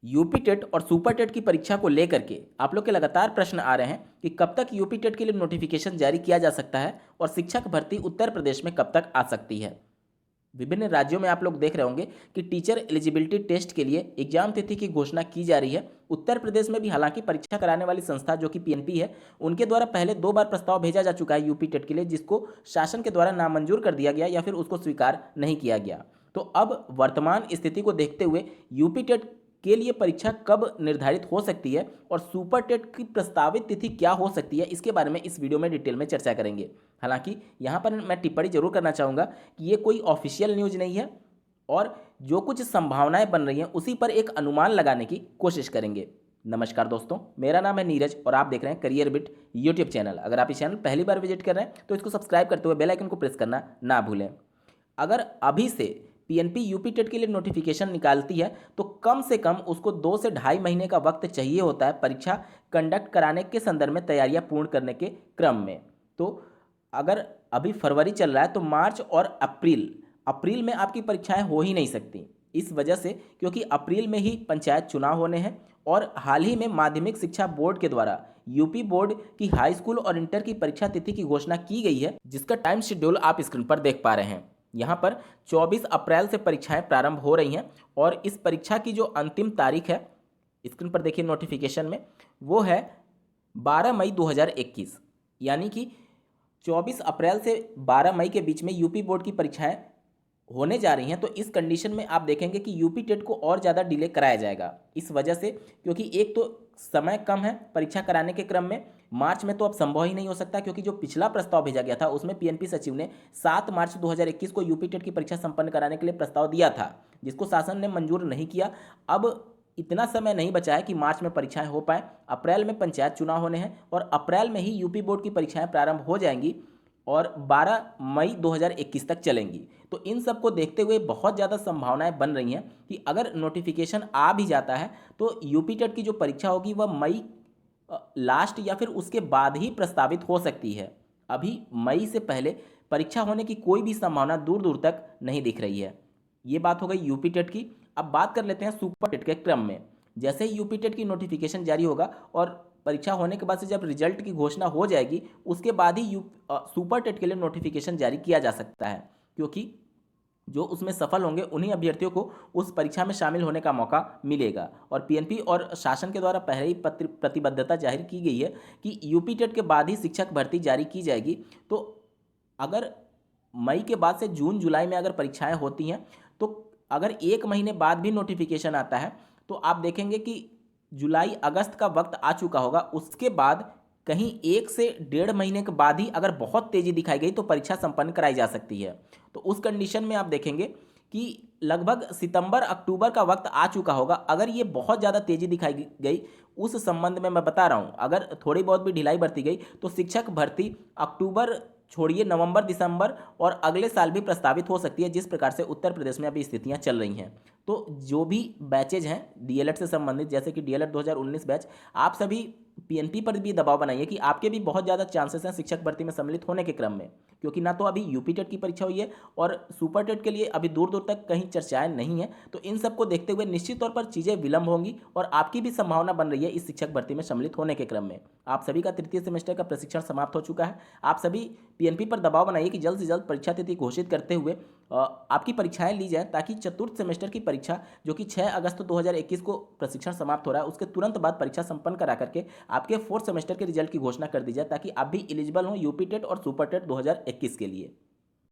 UP TET और super TET की परीक्षा को लेकर के आप लोग के लगातार प्रश्न आ रहे हैं कि कब तक यूपी टेट के लिए नोटिफिकेशन जारी किया जा सकता है और शिक्षक भर्ती उत्तर प्रदेश में कब तक आ सकती है। विभिन्न राज्यों में आप लोग देख रहे होंगे कि टीचर एलिजिबिलिटी टेस्ट के लिए एग्जाम तिथि की घोषणा की जा रही है। उत्तर प्रदेश में भी हालांकि परीक्षा कराने वाली संस्था जो कि पीएनपी है, उनके द्वारा पहले 2 बार प्रस्ताव भेजा जा चुका है यूपी टेट के लिए, जिसको शासन के द्वारा नामंजूर कर दिया गया या फिर उसको स्वीकार नहीं किया गया। तो अब वर्तमान स्थिति को देखते हुए यूपी टेट के लिए परीक्षा कब निर्धारित हो सकती है और सुपर टेट की प्रस्तावित तिथि क्या हो सकती है, इसके बारे में इस वीडियो में डिटेल में चर्चा करेंगे। हालांकि यहाँ पर मैं टिप्पणी जरूर करना चाहूँगा कि ये कोई ऑफिशियल न्यूज नहीं है और जो कुछ संभावनाएं बन रही हैं उसी पर एक अनुमान लगाने की कोशिश करेंगे। नमस्कार दोस्तों, मेरा नाम है नीरज और आप देख रहे हैं करियर बिट यूट्यूब चैनल। अगर आप इस चैनल पहली बार विजिट कर रहे हैं तो इसको सब्सक्राइब करते हुए बेल आइकन को प्रेस करना ना भूलें। अगर अभी से पीएनपी यूपी टेट के लिए नोटिफिकेशन निकालती है तो कम से कम उसको 2 से ढाई महीने का वक्त चाहिए होता है परीक्षा कंडक्ट कराने के संदर्भ में तैयारियां पूर्ण करने के क्रम में। तो अगर अभी फरवरी चल रहा है तो मार्च और अप्रैल में आपकी परीक्षाएं हो ही नहीं सकती, इस वजह से क्योंकि अप्रैल में ही पंचायत चुनाव होने हैं और हाल ही में माध्यमिक शिक्षा बोर्ड के द्वारा यूपी बोर्ड की हाई स्कूल और इंटर की परीक्षा तिथि की घोषणा की गई है, जिसका टाइम शेड्यूल आप स्क्रीन पर देख पा रहे हैं। यहाँ पर 24 अप्रैल से परीक्षाएं प्रारंभ हो रही हैं और इस परीक्षा की जो अंतिम तारीख है, स्क्रीन पर देखिए नोटिफिकेशन में, वो है 12 मई 2021। यानी कि 24 अप्रैल से 12 मई के बीच में यूपी बोर्ड की परीक्षाएं होने जा रही हैं। तो इस कंडीशन में आप देखेंगे कि यूपी टेट को और ज़्यादा डिले कराया जाएगा, इस वजह से क्योंकि एक तो समय कम है परीक्षा कराने के क्रम में। मार्च में तो अब संभव ही नहीं हो सकता क्योंकि जो पिछला प्रस्ताव भेजा गया था उसमें पीएनपी सचिव ने 7 मार्च 2021 को यूपी टेट की परीक्षा संपन्न कराने के लिए प्रस्ताव दिया था, जिसको शासन ने मंजूर नहीं किया। अब इतना समय नहीं बचा है कि मार्च में परीक्षाएं हो पाए। अप्रैल में पंचायत चुनाव होने हैं और अप्रैल में ही यूपी बोर्ड की परीक्षाएं प्रारंभ हो जाएंगी और 12 मई 2021 तक चलेंगी। तो इन सब को देखते हुए बहुत ज़्यादा संभावनाएं बन रही हैं कि अगर नोटिफिकेशन आ भी जाता है तो यूपी टेट की जो परीक्षा होगी वह मई लास्ट या फिर उसके बाद ही प्रस्तावित हो सकती है। अभी मई से पहले परीक्षा होने की कोई भी संभावना दूर दूर तक नहीं दिख रही है। ये बात हो गई यूपी टेट की। अब बात कर लेते हैं सुपर टेट के क्रम में। जैसे ही यूपी टेट की नोटिफिकेशन जारी होगा और परीक्षा होने के बाद से जब रिजल्ट की घोषणा हो जाएगी उसके बाद ही सुपर टेट के लिए नोटिफिकेशन जारी किया जा सकता है, क्योंकि जो उसमें सफल होंगे उन्हीं अभ्यर्थियों को उस परीक्षा में शामिल होने का मौका मिलेगा। और पीएनपी और शासन के द्वारा पहले ही प्रतिबद्धता जाहिर की गई है कि यूपी टेट के बाद ही शिक्षक भर्ती जारी की जाएगी। तो अगर मई के बाद से जून जुलाई में अगर परीक्षाएं होती हैं तो अगर 1 महीने बाद भी नोटिफिकेशन आता है तो आप देखेंगे कि जुलाई अगस्त का वक्त आ चुका होगा। उसके बाद कहीं 1 से 1.5 महीने के बाद ही अगर बहुत तेज़ी दिखाई गई तो परीक्षा संपन्न कराई जा सकती है। तो उस कंडीशन में आप देखेंगे कि लगभग सितंबर अक्टूबर का वक्त आ चुका होगा। अगर ये बहुत ज़्यादा तेज़ी दिखाई गई, उस संबंध में मैं बता रहा हूँ, अगर थोड़ी बहुत भी ढिलाई बरती गई तो शिक्षक भर्ती अक्टूबर छोड़िए नवंबर दिसंबर और अगले साल भी प्रस्तावित हो सकती है, जिस प्रकार से उत्तर प्रदेश में अभी स्थितियां चल रही हैं। तो जो भी बैचेज हैं डीएलएड से संबंधित, जैसे कि डीएलएड 2019 बैच, आप सभी पीएनपी पर भी दबाव बनाइए कि आपके भी बहुत ज़्यादा चांसेस हैं शिक्षक भर्ती में सम्मिलित होने के क्रम में, क्योंकि ना तो अभी यूपी टेट की परीक्षा हुई है और सुपर टेट के लिए अभी दूर दूर तक कहीं चर्चाएं नहीं हैं। तो इन सब को देखते हुए निश्चित तौर पर चीज़ें विलंब होंगी और आपकी भी संभावना बन रही है इस शिक्षक भर्ती में सम्मिलित होने के क्रम में। आप सभी का तृतीय सेमेस्टर का प्रशिक्षण समाप्त हो चुका है। आप सभी पीएनपी पर दबाव बनाइए कि जल्द से जल्द परीक्षा तिथि घोषित करते हुए आपकी परीक्षाएं ली जाएं, ताकि चतुर्थ सेमेस्टर की परीक्षा जो कि 6 अगस्त 2021 को प्रशिक्षण समाप्त हो रहा है उसके तुरंत बाद परीक्षा संपन्न करा करके आपके 4th सेमेस्टर के रिजल्ट की घोषणा कर दी जाए, ताकि आप भी एलिजिबल हों यूपी टेट और सुपर टेट 2021 के लिए।